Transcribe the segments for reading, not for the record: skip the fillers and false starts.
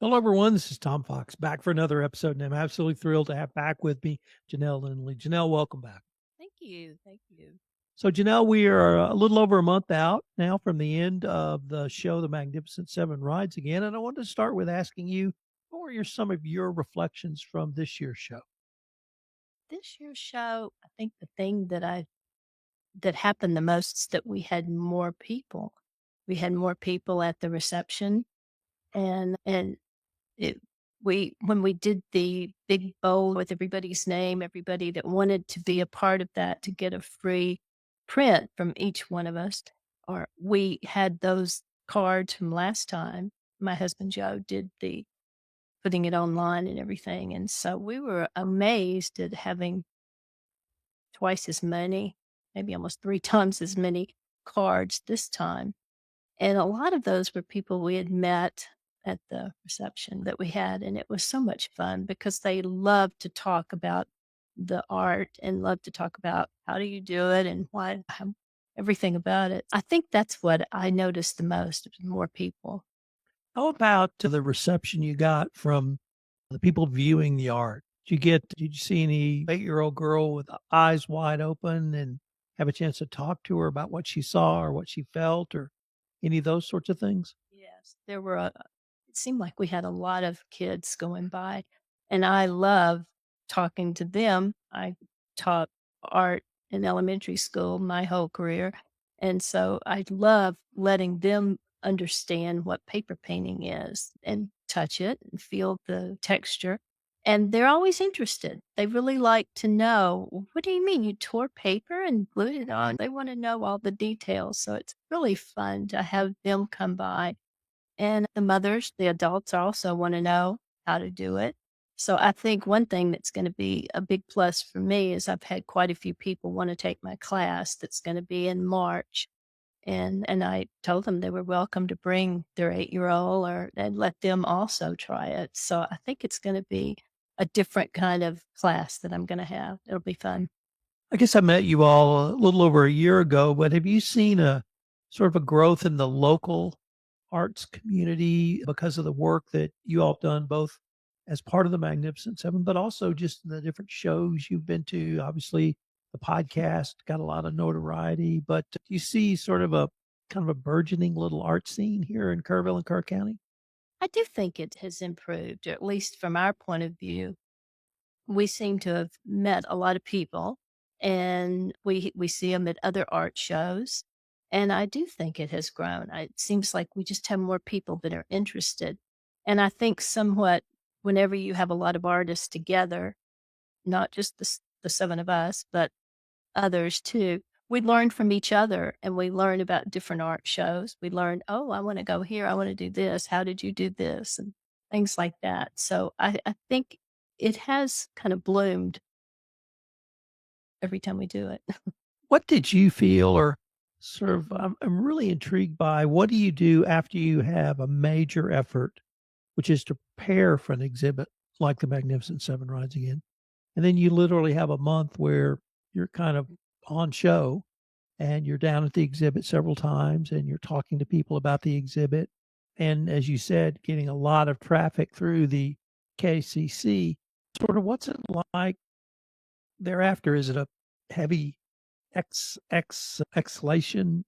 Hello, everyone. This is Tom Fox back for another episode, and I'm absolutely thrilled to have back with me Janelle Lindley. Janelle, welcome back. Thank you. Thank you. So, Janelle, we are a little over a month out now from the end of the show, The Magnificent Seven Rides Again, and I wanted to start with asking you, what were some of your reflections from this year's show? This year's show, I think the thing that happened the most is that we had more people. We had more people at the reception and it we when we did the big bowl with everybody's name, everybody that wanted to be a part of that to get a free print from each one of us, or we had those cards from last time. My husband Joe did the putting it online and everything. And so we were amazed at having twice as many, maybe almost 3 times as many cards this time. And a lot of those were people we had met at the reception that we had. And it was so much fun because they love to talk about the art and love to talk about how do you do it and why, everything about it. I think that's what I noticed the most, more people. How about the reception you got from the people viewing the art? Did you see any 8-year-old girl with eyes wide open and have a chance to talk to her about what she saw or what she felt or any of those sorts of things? Yes, there were it seemed like we had a lot of kids going by, and I love talking to them. I taught art in elementary school my whole career, and so I love letting them understand what paper painting is and touch it and feel the texture. And they're always interested. They really like to know, "Well, what do you mean you tore paper and glued it on?" They want to know all the details. So it's really fun to have them come by, and the mothers, the adults also wanna know how to do it. So I think one thing that's gonna be a big plus for me is I've had quite a few people wanna take my class that's gonna be in March, and I told them they were welcome to bring their 8-year-old or and let them also try it. So I think it's gonna be a different kind of class that I'm gonna have. It'll be fun. I guess I met you all a little over a year ago, but have you seen a sort of a growth in the local arts community because of the work that you all have done, both as part of the Magnificent Seven, but also just the different shows you've been to? Obviously, the podcast got a lot of notoriety, but do you see sort of a kind of a burgeoning little art scene here in Kerrville and Kerr County? I do think it has improved, or at least from our point of view. We seem to have met a lot of people, and we see them at other art shows, and I do think it has grown. It seems like we just have more people that are interested, and I think somewhat whenever you have a lot of artists together, not just the 7 of us, but others too, we learn from each other, and we learn about different art shows. We learn, "Oh, I wanna go here. I wanna do this. How did you do this?" And things like that. So I think it has kind of bloomed every time we do it. What did you feel or sort of I'm really intrigued by what do you do after you have a major effort, which is to prepare for an exhibit like the Magnificent Seven Rides Again, and then you literally have a month where you're kind of on show and you're down at the exhibit several times and you're talking to people about the exhibit, and as you said, getting a lot of traffic through the KCC. Sort of what's it like thereafter? Is it a heavy exhalation,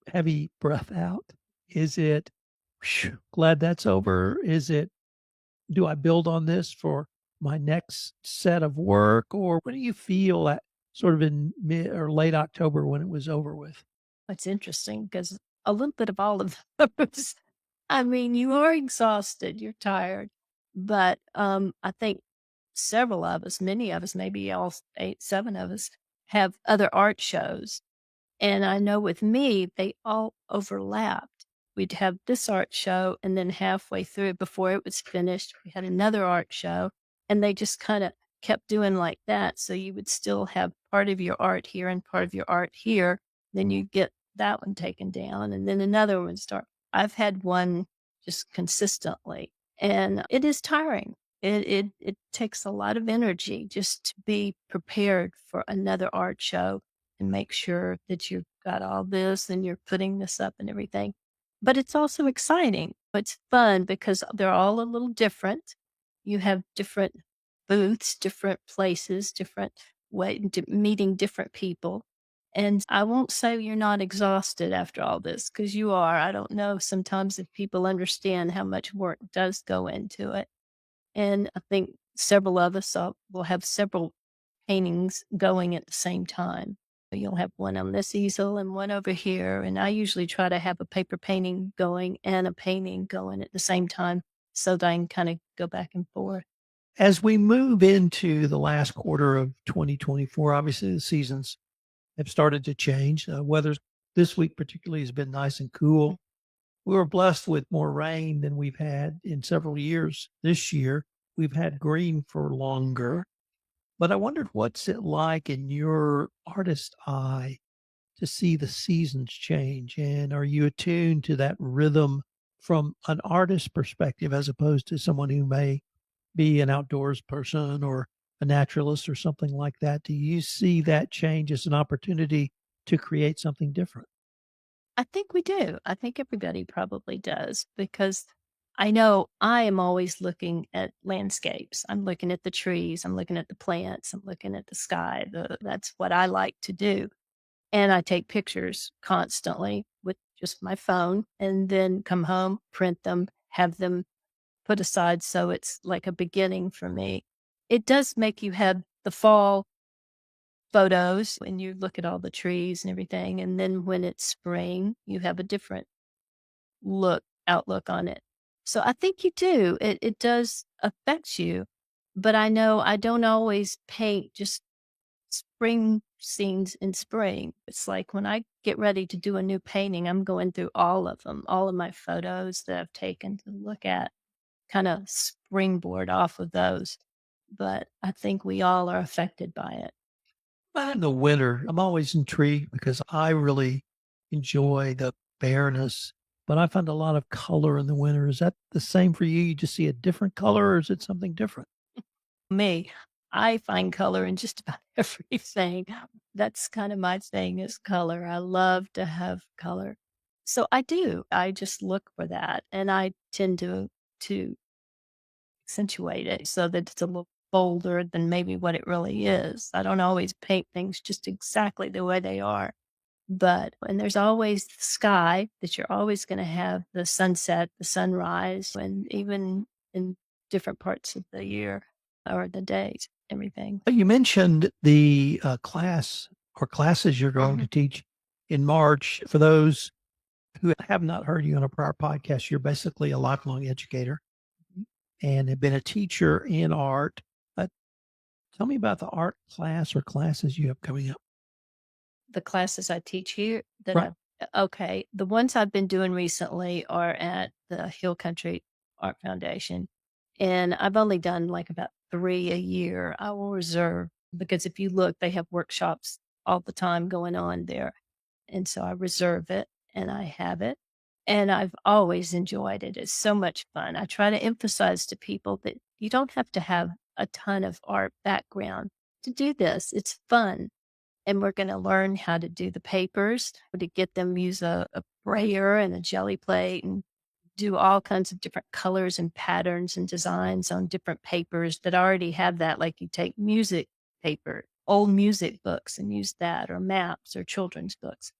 heavy breath out? Is it, "Phew, glad that's over"? Is it, "Do I build on this for my next set of work?" Or what do you feel at sort of in mid or late October when it was over with? It's interesting because a little bit of all of those. I mean, you are exhausted, you're tired, but, I think several of us, many of us, maybe all 8, 7 of us, have other art shows. And I know with me, they all overlapped. We'd have this art show, and then halfway through, before it was finished, we had another art show, and they just kinda kept doing like that. So you would still have part of your art here and part of your art here. Then you get that one taken down, and then another one start. I've had one just consistently, and it is tiring. It takes a lot of energy just to be prepared for another art show and make sure that you've got all this and you're putting this up and everything. but it's also exciting. It's fun because they're all a little different. You have different booths, different places, different meeting different people. And I won't say you're not exhausted after all this because you are. I don't know sometimes if people understand how much work does go into it. And I think several of us will have several paintings going at the same time. You'll have one on this easel and one over here. And I usually try to have a paper painting going and a painting going at the same time so that I can kind of go back and forth. As we move into the last quarter of 2024, obviously the seasons have started to change. Weather this week particularly has been nice and cool. We were blessed with more rain than we've had in several years. This year, we've had green for longer. But I wondered what's it like in your artist eye to see the seasons change? And are you attuned to that rhythm from an artist perspective as opposed to someone who may be an outdoors person or a naturalist or something like that? Do you see that change as an opportunity to create something different? I think we do. I think everybody probably does because I know I am always looking at landscapes. I'm looking at the trees, I'm looking at the plants, I'm looking at the sky. That's what I like to do. And I take pictures constantly with just my phone and then come home, print them, have them put aside so it's like a beginning for me. It does make you have the fall photos when you look at all the trees and everything. And then when it's spring, you have a different outlook on it. So I think you do. It does affect you. But I know I don't always paint just spring scenes in spring. It's like when I get ready to do a new painting, I'm going through all of them, all of my photos that I've taken to look at, kind of springboard off of those. But I think we all are affected by it. But in the winter, I'm always intrigued because I really enjoy the bareness, but I find a lot of color in the winter. Is that the same for you? You just see a different color or is it something different? Me, I find color in just about everything. That's kind of my thing is color. I love to have color. So I do. I just look for that and I tend to accentuate it so that it's a little bolder than maybe what it really is. I don't always paint things just exactly the way they are. But and there's always the sky that you're always going to have the sunset, the sunrise, and even in different parts of the year or the days, everything. You mentioned the class or classes you're going to teach in March. For those who have not heard you on a prior podcast, you're basically a lifelong educator Mhm. and have been a teacher in art. Uh, Tell me about the art class or classes you have coming up. The classes I teach here that Right. I've okay, the ones I've been doing recently are at the Hill Country Art Foundation, and I've only done, like, about 3 a year. I will reserve because if you look, they have workshops all the time going on there, and so I reserve it, and I have it, and I've always enjoyed it. It's so much fun. I try to emphasize to people that you don't have to have a ton of art background to do this. It's fun and we're going to learn how to do the papers, to get them use a brayer and a jelly plate and do all kinds of different colors and patterns and designs on different papers that already have that. Like you take music paper, old music books and use that, or maps or children's books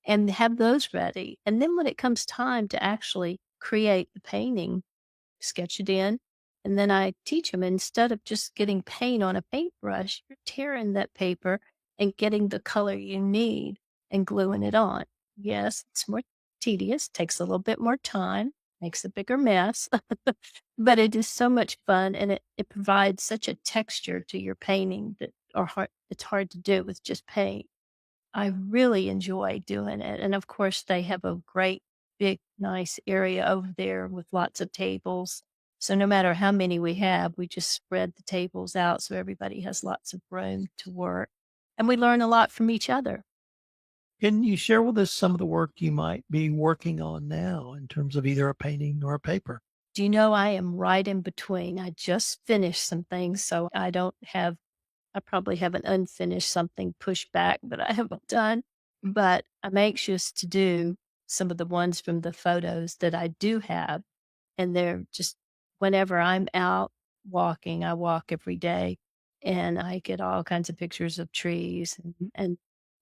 and have those ready. And then when it comes time to actually create the painting, sketch it in, and then I teach them instead of just getting paint on a paintbrush, you're tearing that paper and getting the color you need and gluing it on. Yes, it's more tedious, takes a little bit more time, makes a bigger mess, but it is so much fun and it provides such a texture to your painting that are hard it's hard to do with just paint. I really enjoy doing it, and of course, they have a great, big, nice area over there with lots of tables. So no matter how many we have, we just spread the tables out so everybody has lots of room to work, and we learn a lot from each other. Can you share with us some of the work you might be working on now in terms of either a painting or a paper? Do you know I am right in between? I just finished some things, so I probably have an unfinished something pushed back that I haven't done, but I'm anxious to do some of the ones from the photos that I do have. And they're just whenever I'm out walking, I walk every day and I get all kinds of pictures of trees and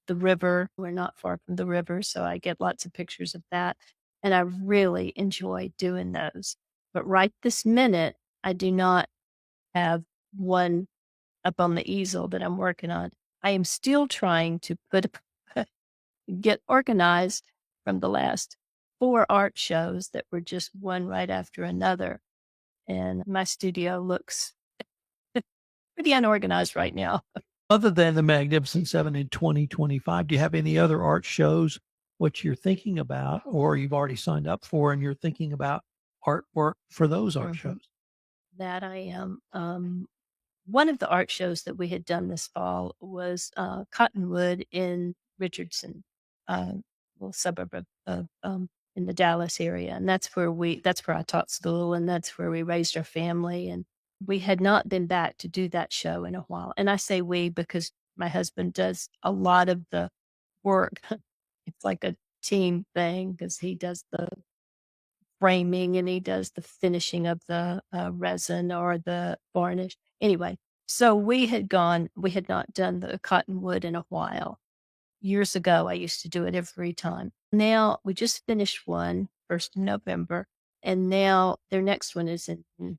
the river. We're not far from the river, so I get lots of pictures of that. And I really enjoy doing those. But right this minute, I do not have one up on the easel that I'm working on. I am still trying to get organized from the last 4 art shows that were just one right after another, and my studio looks pretty unorganized right now. Other than the Magnificent Seven in 2025, do you have any other art shows what you're thinking about or you've already signed up for and you're thinking about artwork for those art Mhm. shows? That I am. One of the art shows that we had done this fall was Cottonwood in Richardson, a little suburb of in the Dallas area, and that's where I taught school, and that's where we raised our family, and we had not been back to do that show in a while. And I say we because my husband does a lot of the work. It's like a team thing because he does the framing and he does the finishing of the resin or the varnish. Anyway, so we had not done the cottonwood in a while. Years ago, I used to do it every time. Now we just finished one, 1st of November, and now their next one is in, I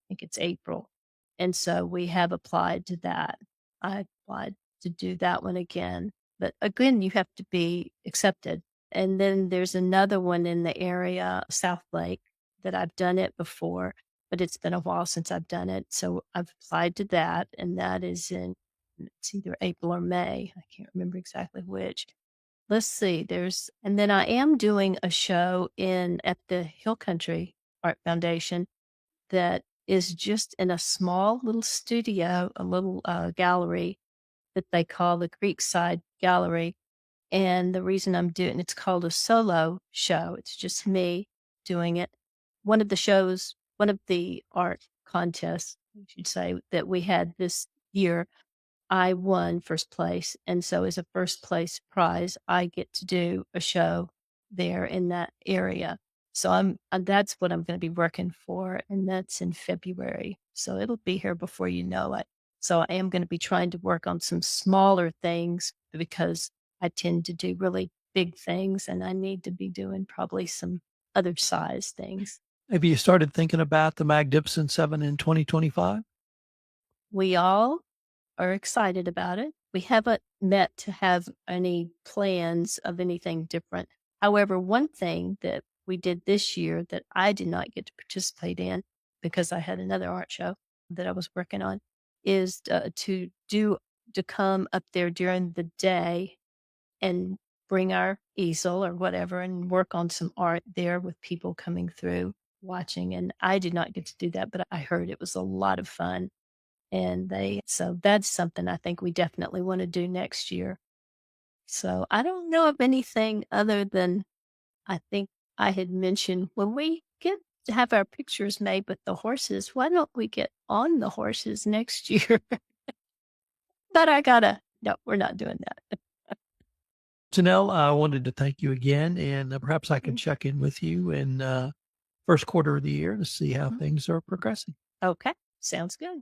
think it's April. And so we have applied to that. I applied to do that one again. But again, you have to be accepted. And then there's another one in the area, South Lake, that I've done it before, but it's been a while since I've done it. So I've applied to that, and that is in it's either April or May. I can't remember exactly which. Let's see. And then I am doing a show at the Hill Country Art Foundation that is just in a small little studio, a little gallery that they call the Creekside Gallery. And the reason I'm doing it's called a solo show. It's just me doing it. One of the art contests, I should say, that we had this year, I won 1st place, and so as a 1st place prize, I get to do a show there in that area. So that's what I'm gonna be working for, and that's in February. So it'll be here before you know it. So I am gonna be trying to work on some smaller things because I tend to do really big things, and I need to be doing probably some other size things. Have you started thinking about the Magnificent Seven in 2025? We all are excited about it. We haven't met to have any plans of anything different. However, one thing that we did this year that I did not get to participate in because I had another art show that I was working on is to come up there during the day and bring our easel or whatever and work on some art there with people coming through watching. And I did not get to do that, but I heard it was a lot of fun. So that's something I think we definitely want to do next year. So I don't know of anything other than I think I had mentioned when we get to have our pictures made with the horses, why don't we get on the horses next year? But no, we're not doing that. Janelle, I wanted to thank you again, and perhaps I can Mhm, check in with you in first quarter of the year to see how mhm. things are progressing. Okay, sounds good.